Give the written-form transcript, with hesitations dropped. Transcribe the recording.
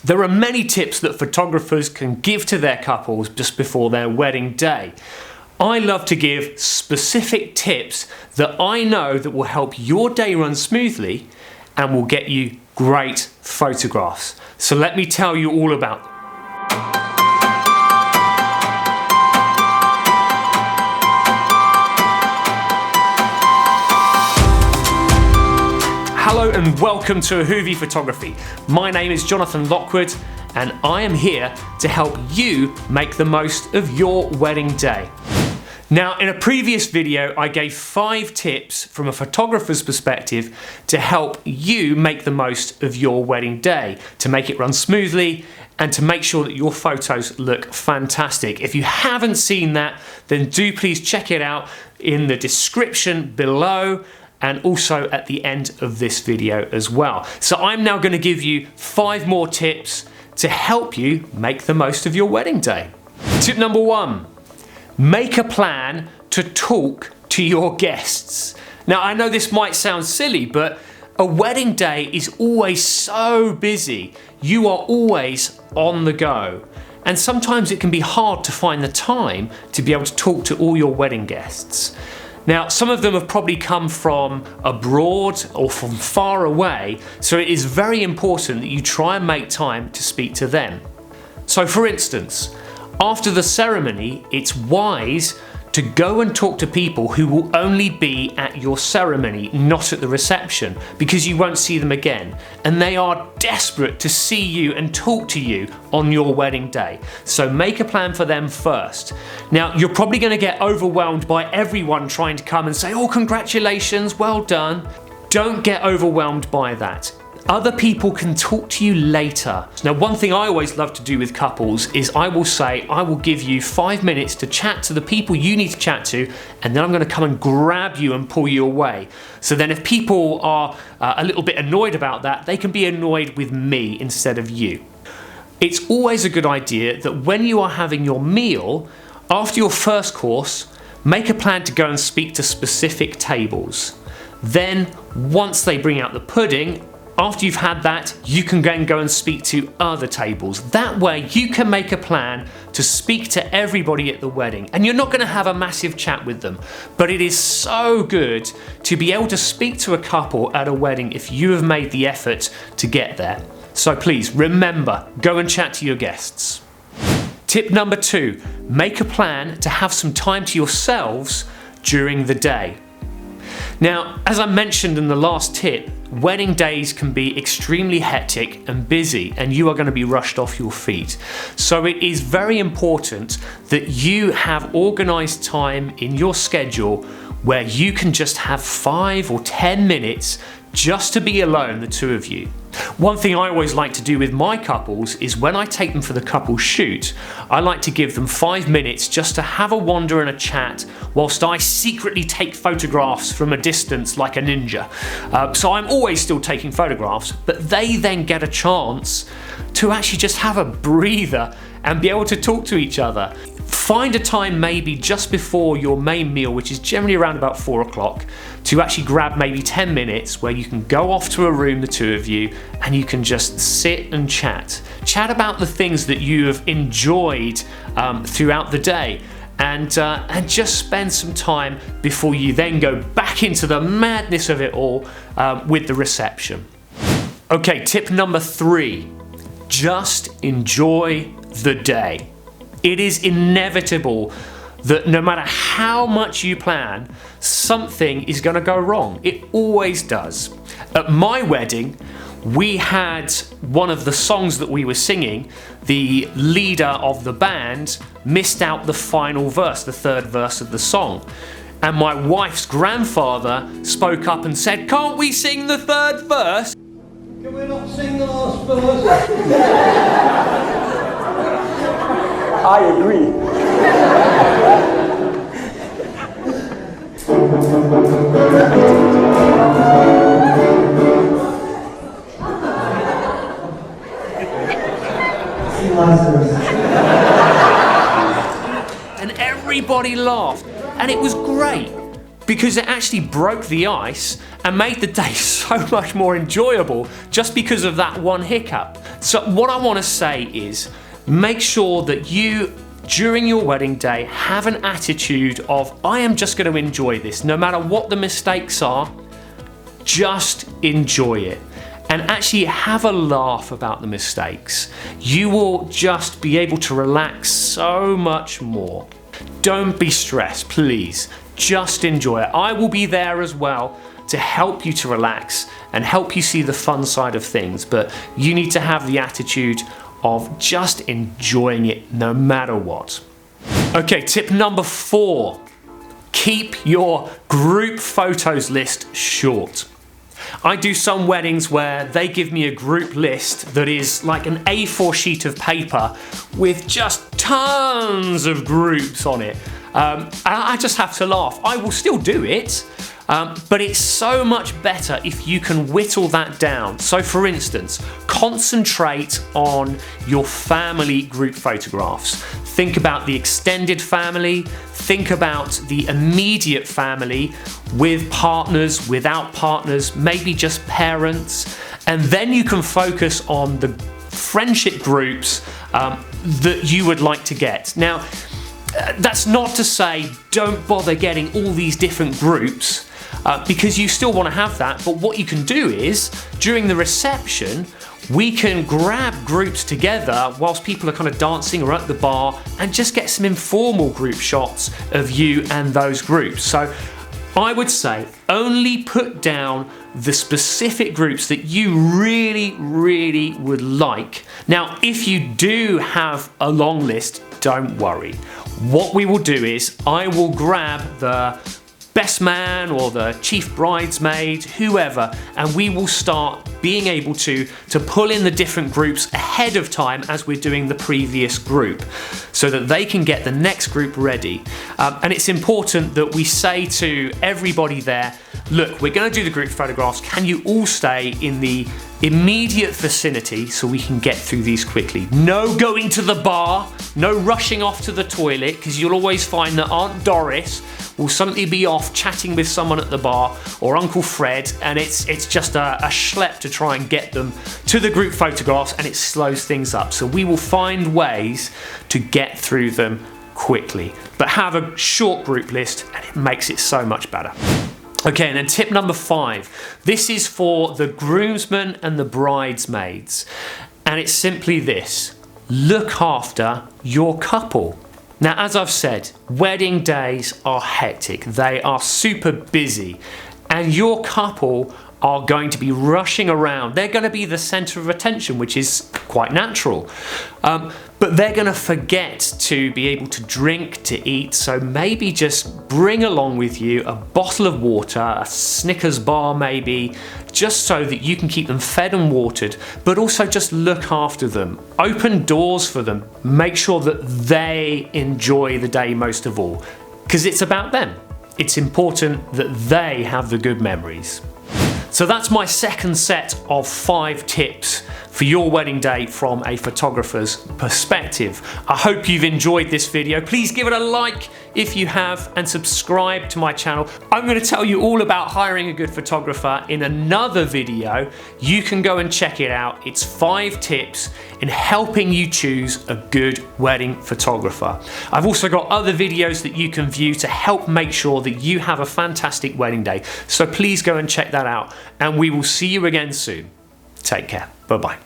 There are many tips that photographers can give to their couples just before their wedding day. I love to give specific tips that I know that will help your day run smoothly and will get you great photographs. So let me tell you all about them. Hello and welcome to Hoovie Photography. My name is Jonathan Lockwood and I am here to help you make the most of your wedding day. Now, in a previous video, I gave 5 tips from a photographer's perspective to help you make the most of your wedding day, to make it run smoothly and to make sure that your photos look fantastic. If you haven't seen that, then do please check it out in the description below and also at the end of this video as well. So I'm now going to give you 5 more tips to help you make the most of your wedding day. Tip number 1, make a plan to talk to your guests. Now I know this might sound silly, but a wedding day is always so busy. You are always on the go. And sometimes it can be hard to find the time to be able to talk to all your wedding guests. Now, some of them have probably come from abroad or from far away, so it is very important that you try and make time to speak to them. So for instance, after the ceremony, it's wise to go and talk to people who will only be at your ceremony, not at the reception, because you won't see them again. And they are desperate to see you and talk to you on your wedding day. So make a plan for them first. Now, you're probably going to get overwhelmed by everyone trying to come and say, "Oh, congratulations, well done." Don't get overwhelmed by that. Other people can talk to you later. Now, one thing I always love to do with couples is I will give you 5 minutes to chat to the people you need to chat to, and then I'm going to come and grab you and pull you away. So then if people are a little bit annoyed about that, they can be annoyed with me instead of you. It's always a good idea that when you are having your meal, after your first course, make a plan to go and speak to specific tables. Then, once they bring out the pudding, after you've had that, you can then go and speak to other tables. That way you can make a plan to speak to everybody at the wedding. And you're not going to have a massive chat with them, but it is so good to be able to speak to a couple at a wedding if you have made the effort to get there. So please remember, go and chat to your guests. Tip number 2, make a plan to have some time to yourselves during the day. Now, as I mentioned in the last tip, wedding days can be extremely hectic and busy, and you are going to be rushed off your feet. So it is very important that you have organised time in your schedule where you can just have 5 or 10 minutes just to be alone, the two of you. One thing I always like to do with my couples is when I take them for the couple shoot, I like to give them 5 minutes just to have a wander and a chat whilst I secretly take photographs from a distance like a ninja. So I'm always still taking photographs, but they then get a chance to actually just have a breather and be able to talk to each other. Find a time maybe just before your main meal, which is generally around about 4 o'clock, to actually grab maybe 10 minutes where you can go off to a room, the two of you, and you can just sit and chat. Chat about the things that you have enjoyed throughout the day, and just spend some time before you then go back into the madness of it all with the reception. Okay, tip number 3, just enjoy the day. It is inevitable that no matter how much you plan, something is going to go wrong. It always does. At my wedding, we had one of the songs that we were singing, the leader of the band missed out the final verse, the 3rd verse of the song. And my wife's grandfather spoke up and said, "Can't we sing the 3rd verse? Can we not sing the last verse?" I agree. And everybody laughed, and it was great. because it actually broke the ice and made the day so much more enjoyable just because of that one hiccup. So what I want to say is, make sure that you, during your wedding day, have an attitude of, I am just going to enjoy this. No matter what the mistakes are, just enjoy it. And actually have a laugh about the mistakes. You will just be able to relax so much more. Don't be stressed, please. Just enjoy it. I will be there as well to help you to relax and help you see the fun side of things, but you need to have the attitude of just enjoying it no matter what. Okay, tip number 4. Keep your group photos list short. I do some weddings where they give me a group list that is like an A4 sheet of paper with just tons of groups on it. And I just have to laugh. I will still do it, but it's so much better if you can whittle that down. So for instance, concentrate on your family group photographs. Think about the extended family, think about the immediate family with partners, without partners, maybe just parents, and then you can focus on the friendship groups that you would like to get. Now, that's not to say don't bother getting all these different groups because you still want to have that, but what you can do is during the reception we can grab groups together whilst people are kind of dancing or at the bar and just get some informal group shots of you and those groups. So I would say only put down the specific groups that you really would like. Now, if you do have a long list, don't worry. What we will do is I will grab the best man or the chief bridesmaid, whoever, and we will start being able to pull in the different groups ahead of time as we're doing the previous group so that they can get the next group ready. And it's important that we say to everybody there, look, we're going to do the group photographs. Can you all stay in the immediate vicinity so we can get through these quickly? No going to the bar, no rushing off to the toilet, because you'll always find that Aunt Doris will suddenly be off chatting with someone at the bar, or Uncle Fred, and it's just a schlep to try and get them to the group photographs, and it slows things up. So we will find ways to get through them quickly, but have a short group list and it makes it so much better. Okay, and then tip number 5. This is for the groomsmen and the bridesmaids. And it's simply this: look after your couple. Now, as I've said, wedding days are hectic. They are super busy. And your couple are going to be rushing around. They're going to be the center of attention, which is quite natural. But they're going to forget to be able to drink, to eat. So maybe just bring along with you a bottle of water, a Snickers bar maybe, just so that you can keep them fed and watered, but also just look after them. Open doors for them. Make sure that they enjoy the day most of all, because it's about them. It's important that they have the good memories. So that's my second set of 5 tips for your wedding day from a photographer's perspective. I hope you've enjoyed this video. Please give it a like if you have and subscribe to my channel. I'm going to tell you all about hiring a good photographer in another video. You can go and check it out. It's 5 tips in helping you choose a good wedding photographer. I've also got other videos that you can view to help make sure that you have a fantastic wedding day. So please go and check that out, and we will see you again soon. Take care. Bye-bye.